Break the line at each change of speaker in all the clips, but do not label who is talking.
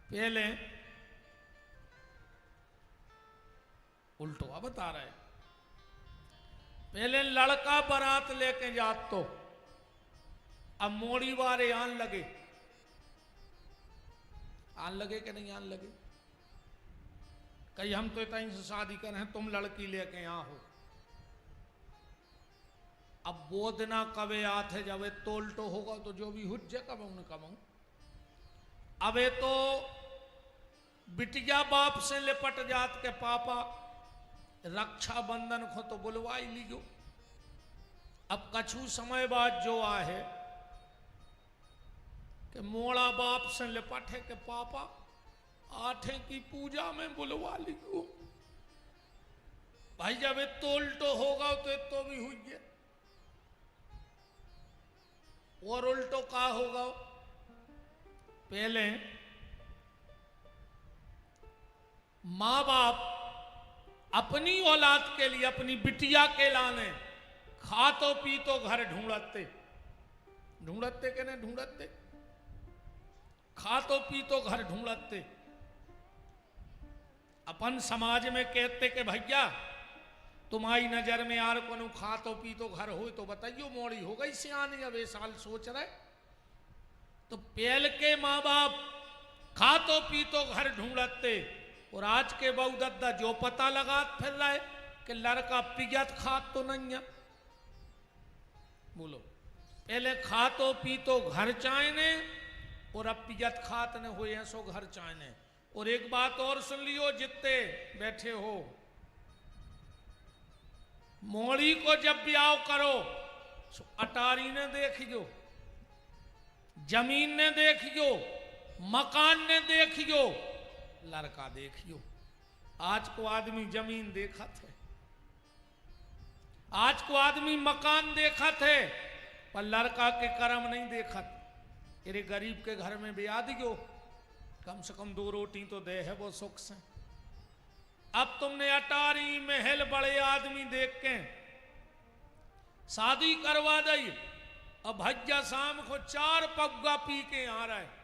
पहले उल्टो अब बता रहे, पहले लड़का बारात लेके जात तो अब मोड़ी वारे आन लगे कि नहीं आन लगे, कहीं हम तो इतनी से शादी कर रहे हैं, तुम लड़की लेके यहाँ हो। अब वो दिना कवे आते जब तोलटो होगा तो जो भी हुज्जे कमाऊं न कमाऊं। अब ये तो बिटिया बाप से लिपट जात के पापा रक्षा बंधन को तो बुलवाई लीजो। अब कछु समय बाद जो आहे कि मोड़ा बाप से लिपटे के पापा आठे की पूजा में बुलवा लीजो। भाई जब इतो उल्टो होगा तो भी हुई है, और उल्टो का होगा। पहले माँ बाप अपनी औलाद के लिए, अपनी बिटिया के लाने खा तो पी तो घर ढूंढते के नहीं ढूंढते, खा तो पी तो घर ढूंढते। अपन समाज में कहते कि भैया तुम्हारी नजर में यार को खा तो पी तो घर हो तो बताइयो मोड़ी हो गई सियानी। अब ये साल सोच रहे तो पहल के माँ बाप खा तो पी तो घर ढूंढते, और आज के बहु दद्दा जो पता लगा फिर रहे कि लड़का पियत खात तो नहीं है। बोलो, पहले खा तो पी तो घर चाहने और अब पियत खात ने हुए हैं सो घर चाहने। और एक बात और सुन लियो जितने बैठे हो, मोड़ी को जब ब्याह करो सो अटारी ने देखियो, जमीन ने देखियो, मकान ने देखियो, लड़का देखियो। आज को आदमी जमीन देखा थे, आज को आदमी मकान देखा थे, पर लड़का के कर्म नहीं देखा। तेरे गरीब के घर में ब्याह दियो, कम से कम 2 रोटी तो दे है वो सुख से। अब तुमने अटारी महल बड़े आदमी देख के शादी करवा दी, अब भज्जा शाम को 4 पग्गा पी के आ रहा है,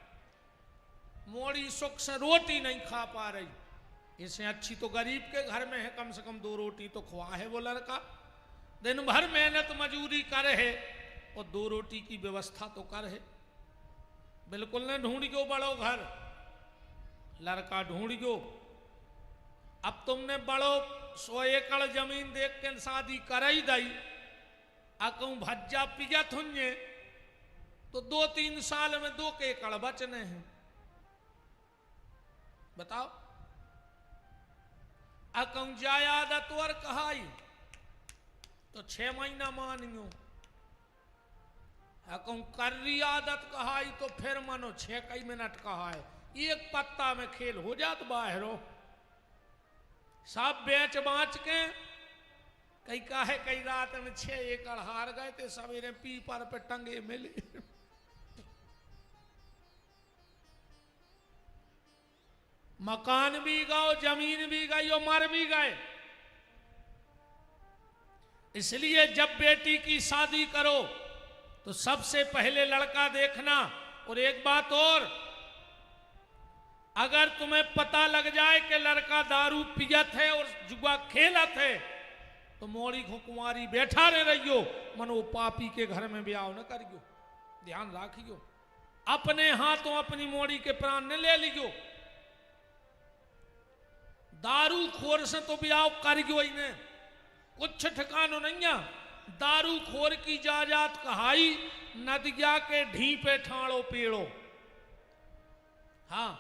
मोड़ी सुख से रोटी नहीं खा पा रही। इससे अच्छी तो गरीब के घर में है, कम से कम 2 रोटी तो खुआ है वो लड़का। दिन भर मेहनत मजूरी करे है और 2 रोटी की व्यवस्था तो कर है। बिल्कुल ने ढूंढियो बड़ो घर, लड़का ढूंढियो। अब तुमने बड़ो 100 एकड़ जमीन देख के शादी कर ही दई, अकू भज्जा पिजत हुए तो 2-3 साल में 2 एकड़ बचने हैं। बताओ, अकू जायादत और कहाई तो 6 महीना मानियो, अकू कर्री आदत कहाई तो फिर मानो 6 कई मिनट कहाए। एक पत्ता में खेल हो जात बाहरों, सब बेच बाँच के कई काहे कई रात में 6 एकड़ हार गए थे, सवेरे पीपर पे टंगे मिले। मकान भी गए, जमीन भी गई और मर भी गए। इसलिए जब बेटी की शादी करो तो सबसे पहले लड़का देखना। और एक बात और, अगर तुम्हें पता लग जाए कि लड़का दारू पियत है और जुआ खेलत है तो मोड़ी को कुंवारी बैठा रहियो, मनो पापी के घर में ब्याह न करियो। ध्यान राखियो, अपने हाथों अपनी मोड़ी के प्राण न ले लियो। दारू खोर से तो ब्याह करियो ही ने, कुछ ठिकानो नहीं है। दारू खोर की जाजात कहाई, नदिया के ढीपे ठाणो पेड़ो। हाँ,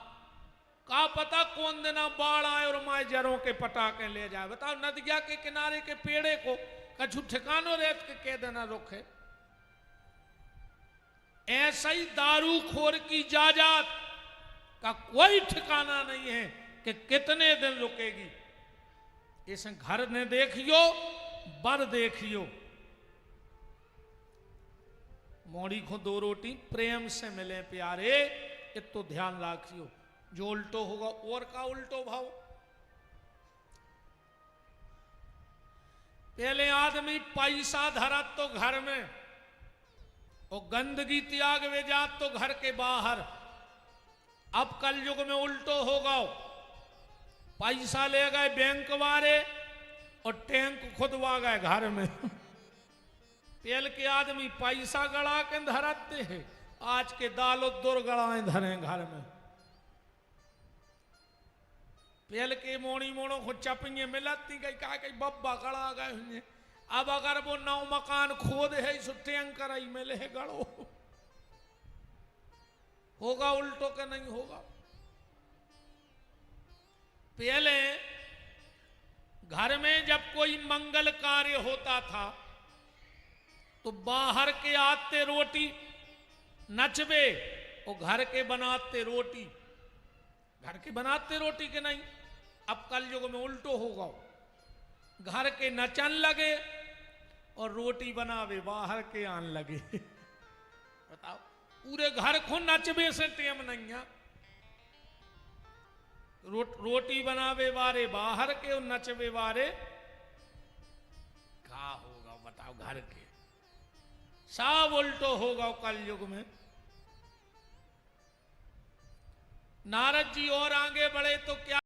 का पता कौन दिना बाढ़ आए और माए जरों के पटाखे ले जाए। बताओ, नदिया के किनारे के पेड़े को कछु ठिकानो रेत के कह देना रुखे। ऐसा ही दारू खोर की जाजात का कोई ठिकाना नहीं है कि कितने दिन रुकेगी। इस घर ने देखियो, बर देखियो। मोड़ी को 2 रोटी प्रेम से मिले प्यारे, इतो ध्यान रखियो। जो उल्टो होगा और का उल्टो भाव। पहले आदमी पैसा धरत तो घर में, और गंदगी त्याग वे जात तो घर के बाहर। अब कल युग में उल्टो होगा, पैसा ले गए बैंक वाले और टैंक खुदवा गए घर में। पहले के आदमी पैसा गड़ा के धरते हैं, आज के दालो दुर्गड़ाए धरे घर में। पहले के मोड़ी मोड़ों को चपिए मिलती गई का कहीं बब्बा गड़ा गए हुए। अब अगर वो नौ मकान खोद है सो टैंकर ही मिले है गड़ो। होगा उल्टो के नहीं होगा। पहले घर में जब कोई मंगल कार्य होता था तो बाहर के आते रोटी नचबे और घर के बनाते रोटी, घर के बनाते रोटी के नहीं। अब कल युग में उल्टो होगा, घर के नचन लगे और रोटी बनावे बाहर के आन लगे। बताओ, पूरे घर को नचबे से टेम नहीं है। रोटी बनावे वारे बाहर के और नचबे वारे क्या होगा बताओ, घर के। सब उल्टो होगा कल युग में। नारद जी और आगे बढ़े तो क्या